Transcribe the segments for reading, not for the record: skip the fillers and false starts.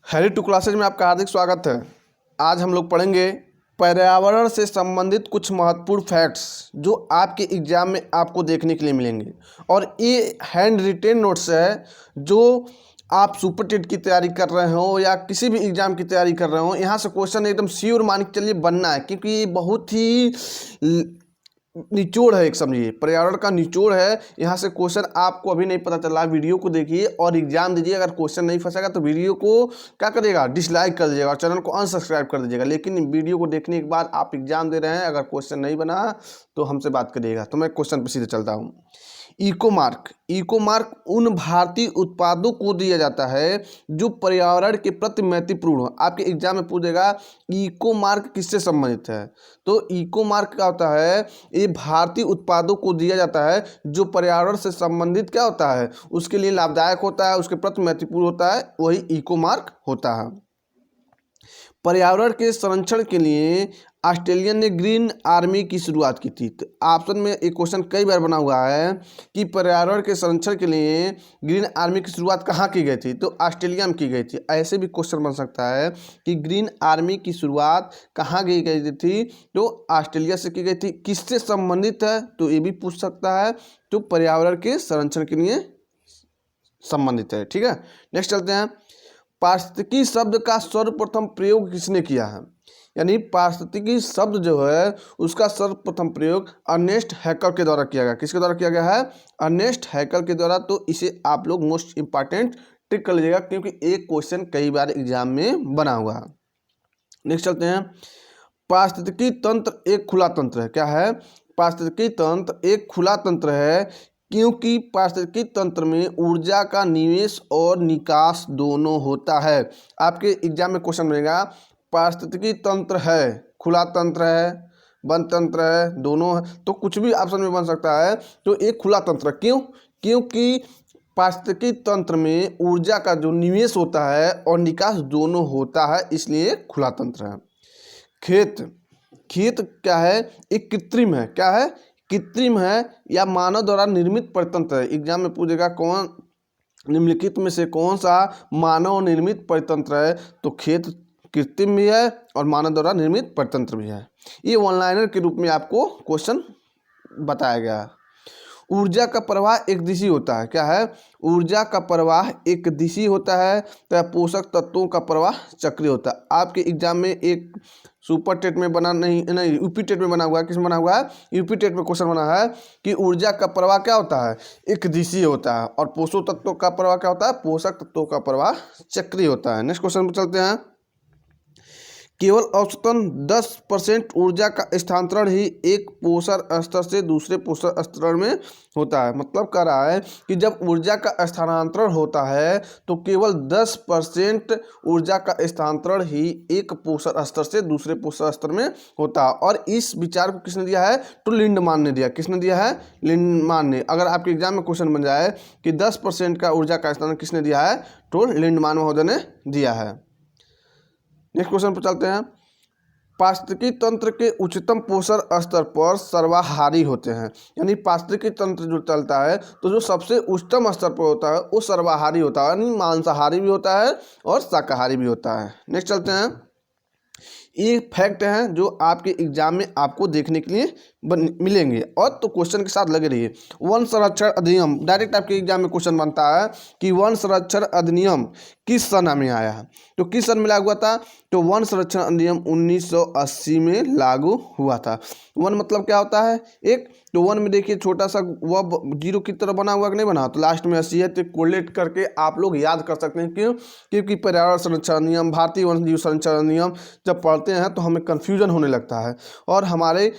Harry to classes में आपका हार्दिक स्वागत है। आज हम लोग पढ़ेंगे पर्यावरण से संबंधित कुछ महत्वपूर्ण फैक्ट्स जो आपके एग्जाम में आपको देखने के लिए मिलेंगे। और ये हैंड रिटेन नोट्स है जो आप सुपर टेट की तैयारी कर रहे हो या किसी भी एग्ज़ाम की तैयारी कर रहे हो, यहाँ से क्वेश्चन एकदम श्योर मान के चलिए बनना है, क्योंकि ये बहुत ही निचोड़ है। एक समझिए पर्यावरण का निचोड़ है। यहाँ से क्वेश्चन आपको अभी नहीं पता चला, वीडियो को देखिए और एग्जाम दीजिए। अगर क्वेश्चन नहीं फंसेगा तो वीडियो को क्या करिएगा, डिसलाइक कर दीजिएगा और चैनल को अनसब्सक्राइब कर दीजिएगा। लेकिन वीडियो को देखने के बाद आप एग्जाम दे रहे हैं, अगर क्वेश्चन नहीं बना तो हमसे बात करिएगा। तो मैं क्वेश्चन पर सीधे चलता हूँ। इको मार्क उन भारतीय उत्पादों को दिया जाता है जो पर्यावरण के प्रति मैत्रीपूर्ण हो। आपके एग्जाम में पूछेगा इको मार्क किससे संबंधित है, तो इको मार्क क्या होता है, ये भारतीय उत्पादों को दिया जाता है जो पर्यावरण से संबंधित क्या होता है, उसके लिए लाभदायक होता है, उसके प्रति मैत्रीपूर्ण होता है, वही इको मार्क होता है। पर्यावरण के संरक्षण के लिए ऑस्ट्रेलिया ने ग्रीन आर्मी की शुरुआत की थी। तो ऑप्शन में एक क्वेश्चन कई बार बना हुआ है कि पर्यावरण के संरक्षण के लिए ग्रीन आर्मी की शुरुआत कहाँ की गई थी, तो ऑस्ट्रेलिया में की गई थी। ऐसे भी क्वेश्चन बन सकता है कि ग्रीन आर्मी की शुरुआत कहाँ की गई थी, तो ऑस्ट्रेलिया से की गई थी। किससे संबंधित है, तो ये भी पूछ सकता है, तो पर्यावरण के संरक्षण के लिए संबंधित है। ठीक है, नेक्स्ट चलते हैं। पारिस्थितिकी शब्द का सर्वप्रथम प्रयोग किसने किया है, यानी पारिस्थितिकी शब्द जो है उसका सर्वप्रथम प्रयोग अर्नेस्ट हैकल के द्वारा किया गया। किसके द्वारा किया गया है, अर्नेस्ट हैकल के द्वारा। तो इसे आप लोग मोस्ट इंपॉर्टेंट टिक कर लीजिएगा, क्योंकि एक क्वेश्चन कई बार एग्जाम में बना हुआ है। नेक्स्ट चलते हैं। पारिस्थितिकी तंत्र एक खुला तंत्र है। क्या है, पारिस्थितिकी तंत्र एक खुला तंत्र है क्योंकि पारिस्थितिकी तंत्र में ऊर्जा का निवेश और निकास दोनों होता है। आपके एग्जाम में क्वेश्चन मिलेगा पारिस्थितिकी तंत्र है, खुला तंत्र है, बंद तंत्र है, दोनों है, तो कुछ भी ऑप्शन में बन सकता है। तो एक खुला तंत्र क्यों, क्योंकि पारिस्थितिकी तंत्र में ऊर्जा का जो निवेश होता है और निकास दोनों होता है, इसलिए खुला तंत्र है। खेत क्या है, एक कृत्रिम है। क्या है, कृत्रिम है या मानव द्वारा निर्मित परितंत्र है। एग्जाम में पूछेगा कौन निम्नलिखित में से कौन सा मानव निर्मित परितंत्र है, तो खेत कृत्रिम भी है और मानव द्वारा निर्मित परितंत्र भी है। ये वन लाइनर के रूप में आपको क्वेश्चन बताया गया है। ऊर्जा का प्रवाह एक दिशी होता है। क्या है, ऊर्जा का प्रवाह एक दिशी होता है, तो पोषक तत्वों का प्रवाह चक्रीय होता है। आपके एग्जाम में एक सुपर टेट में बना नहीं यूपी टेट में बना हुआ है। किसमें बना हुआ है, यूपी टेट में क्वेश्चन बना है कि ऊर्जा का प्रवाह क्या होता है, एक दिशी होता है, और पोषक तत्वों का प्रवाह क्या होता है, पोषक तत्वों का प्रवाह चक्रीय होता है। नेक्स्ट क्वेश्चन पर चलते हैं। केवल औसतन 10% ऊर्जा का स्थानांतरण ही एक पोषण स्तर से दूसरे पोषण स्तर में होता है। मतलब कह रहा है कि जब ऊर्जा का स्थानांतरण होता है तो केवल 10% ऊर्जा का स्थानांतरण ही एक पोषण स्तर से दूसरे पोषण स्तर में होता है। और इस विचार को किसने दिया है, तो लिंडमान ने दिया। किसने दिया है, लिंडमान ने। अगर आपके एग्जाम में क्वेश्चन बन जाए कि 10% का ऊर्जा का स्थानांतरण किसने दिया है, तो लिंडमान महोदय ने दिया है। नेक्स्ट क्वेश्चन पर चलते हैं। पारिस्थितिकी तंत्र के उच्चतम पोषण स्तर पर सर्वाहारी होते हैं, यानी पारिस्थितिकी तंत्र जो चलता है तो जो सबसे उच्चतम स्तर पर होता है वो सर्वाहारी होता है, यानी मांसाहारी भी होता है और शाकाहारी भी होता है। नेक्स्ट चलते हैं। ये फैक्ट हैं जो आपके एग्जाम में आपको देखने के लिए मिलेंगे, और तो क्वेश्चन के साथ लगे रहिए। वन संरक्षण अधिनियम, डायरेक्ट आपके एग्जाम में क्वेश्चन बनता है कि वन संरक्षण अधिनियम किस सन में आया है, तो किस सन में लागू हुआ था, तो वन संरक्षण अधिनियम 1980 में लागू हुआ था। वन मतलब क्या होता है, एक, तो वन में देखिए छोटा सा वह जीरो की तरह बना हुआ कि नहीं बना, तो लास्ट में 80 है, तो कोलेट करके आप लोग याद कर सकते हैं। क्यों, क्योंकि पर्यावरण संरक्षण नियम, भारतीय वन जीव संरक्षण नियम जब पढ़ते हैं तो हमें कन्फ्यूजन होने लगता है और हमारे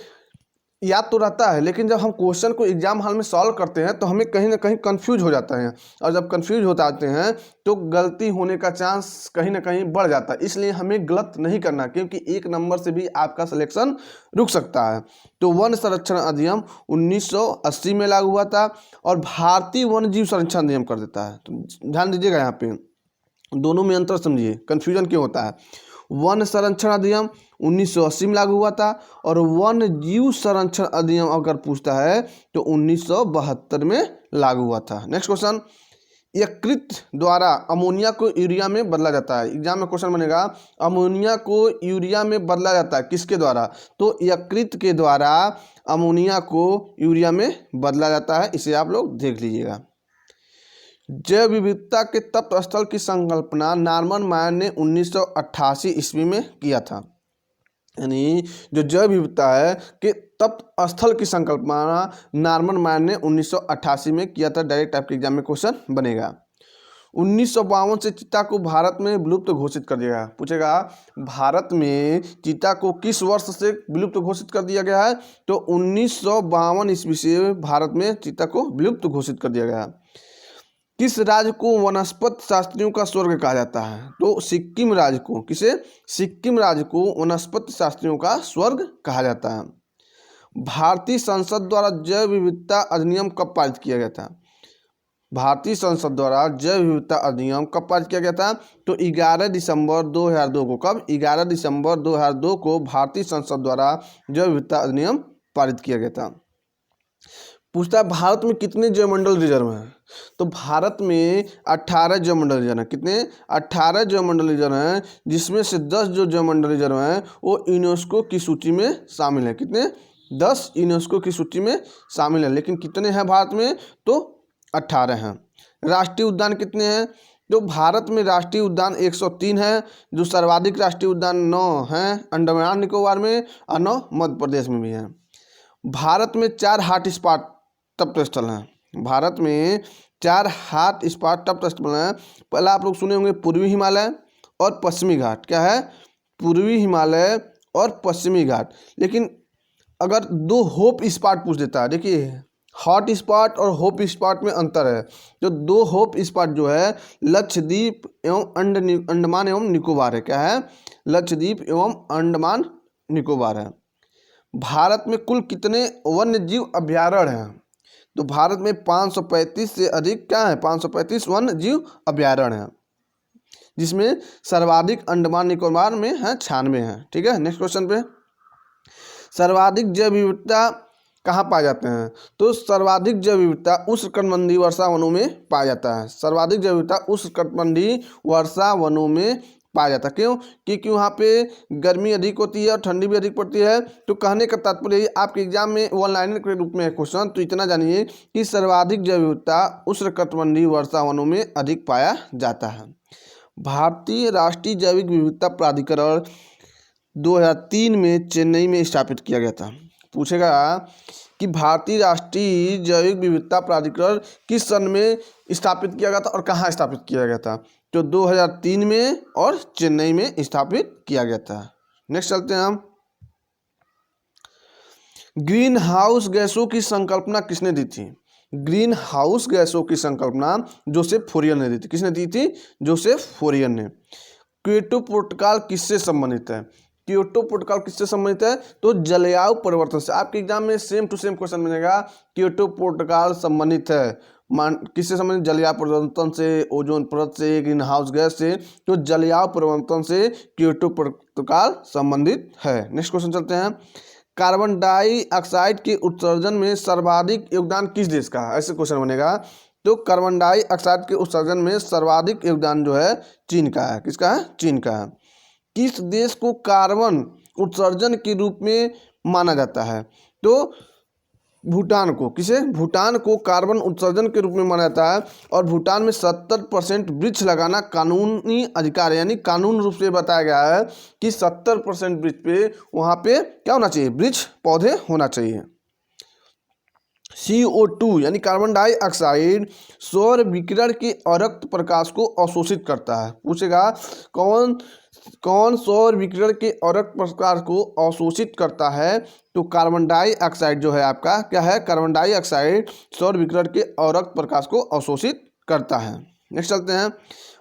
याद तो रहता है, लेकिन जब हम क्वेश्चन को एग्जाम हॉल में सॉल्व करते हैं तो हमें कहीं ना कहीं कंफ्यूज हो जाता है, और जब कंफ्यूज हो जाते हैं तो गलती होने का चांस कहीं ना कहीं बढ़ जाता है। इसलिए हमें गलत नहीं करना, क्योंकि एक नंबर से भी आपका सिलेक्शन रुक सकता है। तो वन संरक्षण अधिनियम 1980 में लागू हुआ था और भारतीय वन जीव संरक्षण अधिनियम कर देता है। तो ध्यान दीजिएगा, यहाँ पे दोनों में अंतर समझिए, कन्फ्यूजन क्यों होता है। वन संरक्षण अधिनियम 1980 में लागू हुआ था और वन जीव संरक्षण अधिनियम अगर पूछता है तो 1972 में लागू हुआ था। नेक्स्ट क्वेश्चन, यकृत द्वारा अमोनिया को यूरिया में बदला जाता है। एग्जाम में क्वेश्चन बनेगा अमोनिया को यूरिया में बदला जाता है किसके द्वारा, तो यकृत के द्वारा अमोनिया को यूरिया में बदला जाता है। इसे आप लोग देख लीजिएगा। जैव विविधता के तप्त स्थल की संकल्पना नॉर्मन मायर ने 1988 ईस्वी में किया था। यानी जो जैव विविधता है कि तप्त स्थल की संकल्पना नॉर्मन मायर ने 1988 में किया था। डायरेक्ट आपके एग्जाम में क्वेश्चन बनेगा। 1952 से चीता को भारत में विलुप्त घोषित कर दिया गया। पूछेगा भारत में चीता को किस वर्ष से विलुप्त घोषित कर दिया गया है, तो 1952 ईस्वी से भारत में चीता को विलुप्त घोषित कर दिया गया। किस राज्य को वनस्पति शास्त्रियों का स्वर्ग कहा जाता है, तो सिक्किम राज्य को, किसे, सिक्किम राज्य को वनस्पति शास्त्रियों का स्वर्ग कहा जाता है। भारतीय संसद द्वारा जैव विविधता अधिनियम कब पारित किया गया था, भारतीय संसद द्वारा जैव विविधता अधिनियम कब पारित किया गया था, तो 11 दिसंबर 2002 को। कब, 11 दिसंबर 2002 को भारतीय संसद द्वारा जैव विविधता अधिनियम पारित किया गया था। पूछता है भारत में कितने जैवमंडल रिजर्व हैं, तो भारत में 18 जैवमंडल रिजर्व हैं। कितने, 18 जैवमंडल रिजर्व हैं, जिसमें से 10 जो जैवमंडल रिजर्व हैं वो यूनेस्को की सूची में शामिल है। कितने, 10 यूनेस्को की सूची में शामिल है। लेकिन कितने हैं भारत में, तो 18 हैं। राष्ट्रीय उद्यान कितने हैं, तो भारत में राष्ट्रीय उद्यान 103 है। जो सर्वाधिक राष्ट्रीय उद्यान 9 हैं अंडमान निकोबार में और 9 मध्य प्रदेश में भी हैं। भारत में 4 हॉट स्पॉट तप्त स्थल हैं। भारत में 4 हॉट स्पॉट तप्त स्थल हैं। पहला आप लोग सुने होंगे पूर्वी हिमालय और पश्चिमी घाट। क्या है, पूर्वी हिमालय और पश्चिमी घाट। लेकिन अगर 2 होप स्पॉट पूछ देता है, देखिए हॉट स्पॉट और होप स्पॉट में अंतर है। जो 2 होप स्पॉट जो है लक्षद्वीप एवं अंडमान एवं निकोबार है। क्या है, लक्षद्वीप एवं अंडमान निकोबार है। भारत में कुल कितने वन्य जीव अभयारण्य हैं, तो भारत में 535 से अधिक क्या है, 535 वन्य जीव अभयारण्य हैं, जिसमें सर्वाधिक अंडमान निकोबार में है 96 हैं। ठीक है, नेक्स्ट क्वेश्चन पे, सर्वाधिक जैव विविधता कहाँ पाए जाते हैं, तो सर्वाधिक जैव विविधता उष्णकटिबंधीय वर्षा वनों में पाया जाता है। सर्वाधिक जैव विविधता उष्णकटिबंधीय वर्षा वनों में पाया जाता है। क्यों, क्योंकि वहाँ पे गर्मी अधिक होती है और ठंडी भी अधिक पड़ती है। तो कहने का तात्पर्य आपके एग्जाम में वन लाइनर के रूप में है क्वेश्चन, तो इतना जानिए कि सर्वाधिक जैव विविधता उष्णकटिबंधीय वर्षा वनों में अधिक पाया जाता है। भारतीय राष्ट्रीय जैविक विविधता प्राधिकरण 2003 में चेन्नई में स्थापित किया गया था। पूछेगा कि भारतीय राष्ट्रीय जैविक विविधता प्राधिकरण किस सन में स्थापित किया गया था और कहाँ स्थापित किया गया था, तो 2003 में और चेन्नई में स्थापित किया गया था। नेक्स्ट चलते हैं हम, ग्रीन हाउस गैसों की संकल्पना किसने दी थी, ग्रीन हाउस गैसों की संकल्पना जोसेफ फोरियर ने दी थी। किसने दी थी, जोसेफ फोरियर ने। क्योटो प्रोटोकॉल किससे संबंधित है, क्योटो प्रोटोकॉल किससे संबंधित है, तो जलवायु परिवर्तन से। आपके एग्जाम में सेम टू सेम क्वेश्चन बनेगा, क्योटो प्रोटोकॉल संबंधित है किससे संबंधित, जलवायु परिवर्तन से, ओजोन परत से, ग्रीन हाउस गैस से। तो जलवायु परिवर्तन से क्योटो प्रोटोकॉल संबंधित है। नेक्स्ट क्वेश्चन चलते हैं, कार्बन डाइऑक्साइड के उत्सर्जन में सर्वाधिक योगदान किस देश का है, ऐसे क्वेश्चन बनेगा। तो कार्बन डाइऑक्साइड के उत्सर्जन में सर्वाधिक योगदान जो है चीन का है। किसका है, चीन का है। किस देश को कार्बन उत्सर्जन के रूप में माना जाता है, तो भूटान को। किसे, भूटान को कार्बन उत्सर्जन के रूप में माना जाता है। और भूटान में 70% वृक्ष लगाना कानूनी अधिकार है, यानी कानून रूप से बताया गया है कि 70% वृक्ष पे वहाँ पे क्या होना चाहिए, वृक्ष पौधे होना चाहिए। CO2 यानी कार्बन डाइऑक्साइड सौर विकिरण के अरक्त प्रकाश को अवशोषित करता है। पूछेगा कौन सौर विकिरण के अरक्त प्रकाश को अवशोषित करता है, तो कार्बन डाइऑक्साइड जो है आपका क्या है, कार्बन डाइऑक्साइड सौर विकिरण के अरक्त प्रकाश को अवशोषित करता है। नेक्स्ट चलते हैं,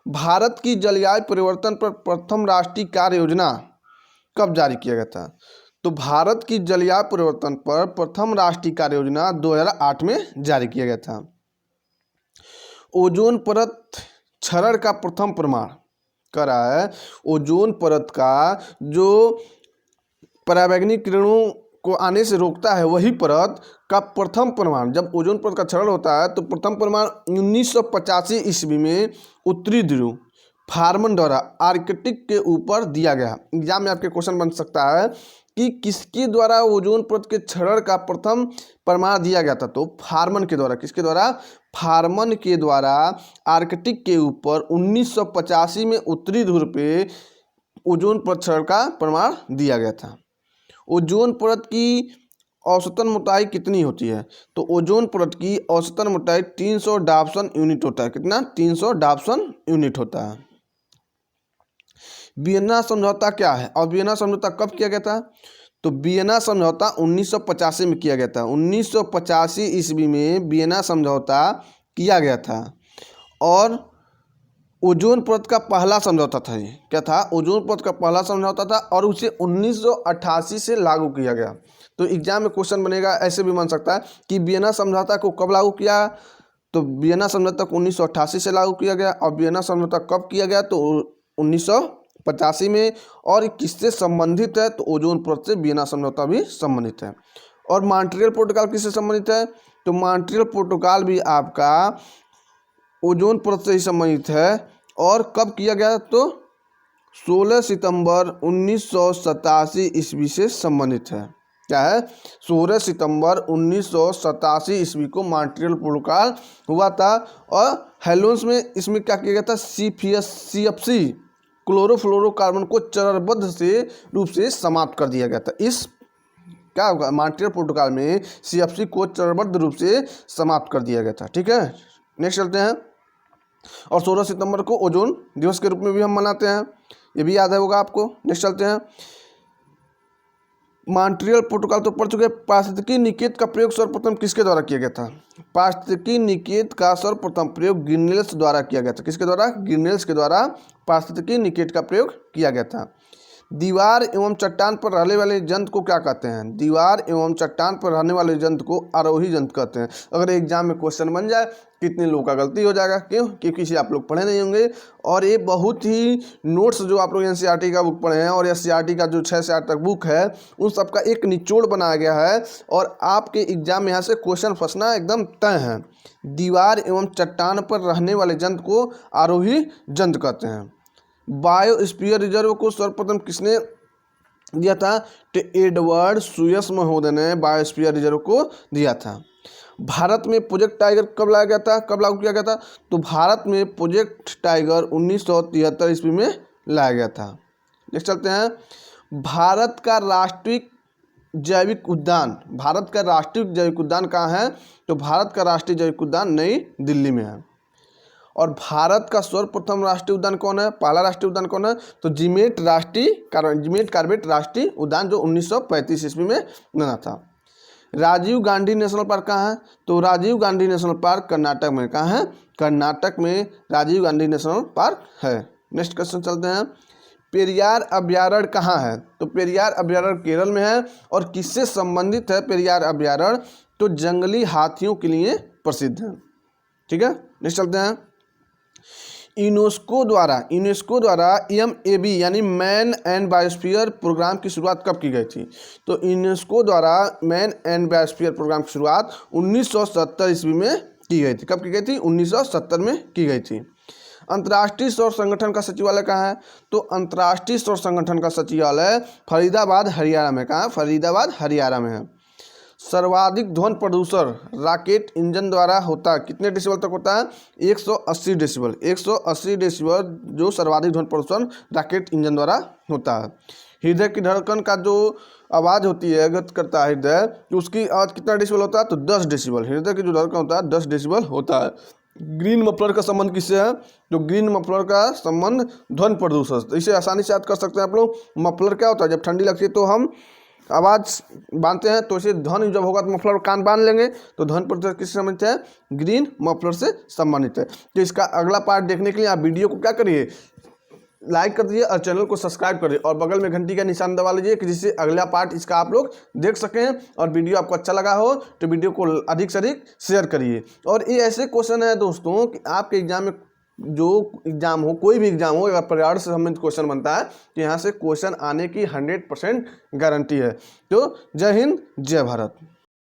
भारत की जलवायु परिवर्तन पर प्रथम राष्ट्रीय कार्य योजना कब जारी किया गया था, तो भारत की जलवायु परिवर्तन पर प्रथम राष्ट्रीय कार्य योजना 2008 में जारी किया गया था। ओजोन परत क्षरण का प्रथम प्रमाण करा है। ओजोन परत का जो पराबैंगनी किरणों को आने से रोकता है वही परत का प्रथम परमाणु, जब ओजोन परत का क्षरण होता है तो प्रथम परमाणु 1985 ईस्वी में उत्तरी ध्रुव फार्मन द्वारा आर्कटिक के ऊपर दिया गया। एग्जाम में आपके क्वेश्चन बन सकता है कि किसके द्वारा ओजोन परत के क्षरण का प्रथम परमाणु दिया गया था, तो फार्मन के द्वारा। किसके द्वारा? फार्मन के द्वारा आर्कटिक के ऊपर 1985 में उत्तरी ध्रुव पे ओजोन परत क्षरण का परमाणु दिया गया था। ओजोन परत की औसतन मोटाई कितनी होती है? तो ओजोन परत की औसतन मोटाई 300 डाप्सन यूनिट होता है। कितना? 300 डाप्सन यूनिट होता है। वियना समझौता क्या है और वियना समझौता कब किया गया था? तो वियना समझौता 1985 में किया गया था। 1985 ईस्वी में वियना समझौता किया गया था और ओजोन परत का पहला समझौता था। ये क्या था? ओजोन परत का पहला समझौता था और उसे 1988 से लागू किया गया। तो एग्जाम में क्वेश्चन बनेगा, ऐसे भी बन सकता है कि वियना समझौता को कब लागू किया? तो वियना समझौता को 1988 से लागू किया गया। और वियना समझौता कब किया गया? तो 1985 में। और किससे संबंधित है? तो ओजोन परत से वियना समझौता भी संबंधित है। और मॉन्ट्रियल प्रोटोकॉल किससे संबंधित है? तो मॉन्ट्रियल प्रोटोकॉल भी आपका ओजोन परत से ही संबंधित है। और कब किया गया? तो 16 सितंबर 1987 ईस्वी से संबंधित है। क्या है? 16 सितंबर 1987 ईस्वी को मॉन्ट्रियल प्रोटोकॉल हुआ था। और हेलोन्स में इसमें क्या किया गया था? CFC क्लोरोफ्लोरोकार्बन को चरणबद्ध से रूप से समाप्त कर दिया गया था। इस क्या होगा? मॉन्ट्रियल प्रोटोकॉल में CFC को चरणबद्ध रूप से समाप्त कर दिया गया था। ठीक है, नेक्स्ट चलते हैं। और 16 सितंबर को ओजोन दिवस के रूप में भी हम मनाते हैं, ये भी याद है होगा आपको। नेक्स्ट चलते हैं। मॉन्ट्रियल प्रोटोकॉल तो पढ़ चुके हैं। पारिस्थितिकी निकेत का प्रयोग सर्वप्रथम किसके द्वारा किया गया था? पारिस्थितिकी निकेत का सर्वप्रथम प्रयोग ग्रिन्नेल्स द्वारा किया गया था। किसके द्वारा? ग्रिन्नेल्स के द्वारा पारिस्थितिकी निकेत का प्रयोग किया गया था। दीवार एवं चट्टान पर रहने वाले जंतु को क्या कहते हैं? दीवार एवं चट्टान पर रहने वाले जंतु को आरोही जंतु कहते हैं। अगर एग्जाम में क्वेश्चन बन जाए, कितने लोगों का गलती हो जाएगा? क्यों? क्योंकि इसे आप लोग पढ़े नहीं होंगे। और ये बहुत ही नोट्स जो आप लोग NCERT का बुक पढ़े हैं और SCERT का जो 6 से 8 तक बुक है, उन सब का एक निचोड़ बनाया गया है और आपके एग्जाम में यहाँ से क्वेश्चन फंसना एकदम तय है। दीवार एवं चट्टान पर रहने वाले जंतु को आरोही जंतु कहते हैं। बायोस्फीयर रिजर्व को सर्वप्रथम किसने दिया था? तो एडवर्ड सुयस महोदय ने बायोस्फीयर रिजर्व को दिया था। भारत में प्रोजेक्ट टाइगर कब लाया गया था? कब लागू किया गया था? तो भारत में प्रोजेक्ट टाइगर 1973 ईस्वी में लाया गया था। नेक्स्ट चलते हैं। भारत का राष्ट्रीय जैविक उद्यान, भारत का राष्ट्रीय जैविक उद्यान कहाँ है? तो भारत का राष्ट्रीय जैविक उद्यान नई दिल्ली में है। और भारत का सर्वप्रथम राष्ट्रीय उद्यान कौन है? पहला राष्ट्रीय उद्यान कौन है? तो जिमेट कार्बेट राष्ट्रीय उद्यान, जो 1935 ईस्वी में बना था। राजीव गांधी नेशनल पार्क कहाँ है? तो राजीव गांधी नेशनल पार्क कर्नाटक में। कहाँ है? कर्नाटक में राजीव गांधी नेशनल पार्क है। नेक्स्ट क्वेश्चन चलते हैं। पेरियार अभ्यारण्य कहाँ है? तो पेरियार अभ्यारण्य केरल में है। और किससे संबंधित है पेरियार अभ्यारण्य? तो जंगली हाथियों के लिए प्रसिद्ध है। ठीक है, नेक्स्ट चलते हैं। यूनेस्को द्वारा MAB यानी मैन एंड बायोस्फीयर प्रोग्राम की शुरुआत कब की गई थी? तो यूनेस्को द्वारा मैन एंड बायोस्फीयर प्रोग्राम की शुरुआत 1970 ईस्वी में की गई थी। कब की गई थी? 1970 में की गई थी। अंतर्राष्ट्रीय सौर संगठन का सचिवालय कहाँ है? तो अंतर्राष्ट्रीय सौर संगठन का सचिवालय फरीदाबाद हरियाणा में। कहाँ? फरीदाबाद हरियाणा में है। सर्वाधिक ध्वनि प्रदूषण रॉकेट इंजन द्वारा होता है। कितने डेसिबल तक होता है? 180 डेसिबल। 180 डेसिबल जो सर्वाधिक ध्वनि प्रदूषण रॉकेट इंजन द्वारा होता है। हृदय की धड़कन का जो आवाज़ होती है, गत करता है हृदय, तो उसकी आवाज़ कितना डेसिबल होता है? तो 10 डेसिबल। हृदय की जो धड़कन होता है 10 डेसिबल होता है। ग्रीन मफलर का संबंध किससे है? तो ग्रीन मफलर का संबंध ध्वनि प्रदूषण। तो इसे आसानी से याद कर सकते हैं आप लोग। मफलर क्या होता है? जब ठंडी लगती है तो हम आवाज़ बांधते हैं, तो इसे ध्वनि जब होगा तो मफलर कान बांध लेंगे। तो ध्वनि प्रदूषण किससे संबंधित है? ग्रीन मफलर से संबंधित है। तो इसका अगला पार्ट देखने के लिए आप वीडियो को क्या करिए, लाइक कर दीजिए और चैनल को सब्सक्राइब करिए और बगल में घंटी का निशान दबा लीजिए कि जिससे अगला पार्ट इसका आप लोग देख सकें। और वीडियो आपको अच्छा लगा हो तो वीडियो को अधिक से अधिक शेयर करिए। और ये ऐसे क्वेश्चन है दोस्तों कि आपके एग्जाम में जो एग्जाम हो, कोई भी एग्जाम हो, अगर पर्यावरण से संबंधित क्वेश्चन बनता है तो यहाँ से क्वेश्चन आने की 100% गारंटी है। तो जय हिंद, जय भारत।